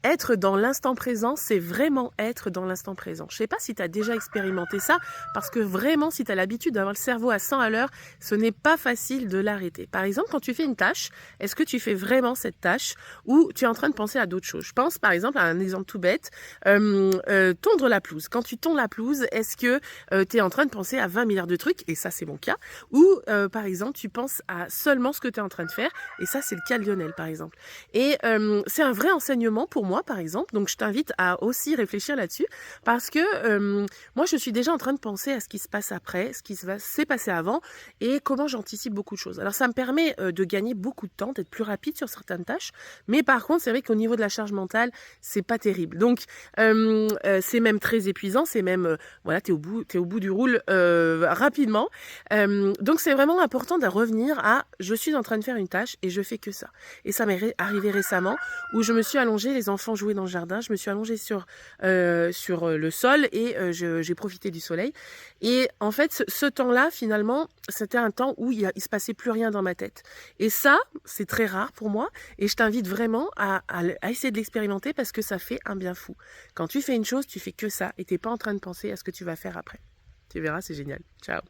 être dans l'instant présent, c'est vraiment être dans l'instant présent. Je sais pas si tu as déjà expérimenté ça, parce que vraiment, si tu as l'habitude d'avoir le cerveau à 100 à l'heure, ce n'est pas facile de l'arrêter. Par exemple, quand tu fais une tâche, est-ce que tu fais vraiment cette tâche ou tu es en train de penser à d'autres choses? Je pense par exemple à un exemple tout bête, tondre la pelouse. Quand tu tonds la pelouse, est-ce que tu es en train de penser à 20 milliards de trucs? Et ça, c'est mon cas. Ou par exemple, tu penses à seulement ce que tu es en train de faire. Et ça, c'est le cas de Lionel, par exemple. Et c'est un vrai enseignement pour moi, par exemple. Donc, je t'invite à aussi réfléchir là-dessus parce que moi, je suis déjà en train de penser à ce qui se passe après, ce qui s'est passé avant et comment j'anticipe beaucoup de choses. Alors, ça me permet de gagner beaucoup de temps, d'être plus rapide sur certaines tâches. Mais par contre, c'est vrai qu'au niveau de la charge mentale, c'est pas terrible. Donc, c'est même très épuisant. C'est même, voilà, t'es au bout du roule rapidement. Donc, c'est vraiment important de revenir à je suis en train de faire une tâche et je fais que ça. Et ça m'est arrivé récemment où je me suis allongée, les enfants jouaient dans le jardin, je me suis allongée sur le sol et j'ai profité du soleil. Et en fait, ce temps-là, finalement, c'était un temps où il se passait plus rien dans ma tête. Et ça, c'est très rare pour moi et je t'invite vraiment à essayer de l'expérimenter parce que ça fait un bien fou. Quand tu fais une chose, tu fais que ça et t'es pas en train de penser à ce que tu vas faire après. Tu verras, c'est génial. Ciao.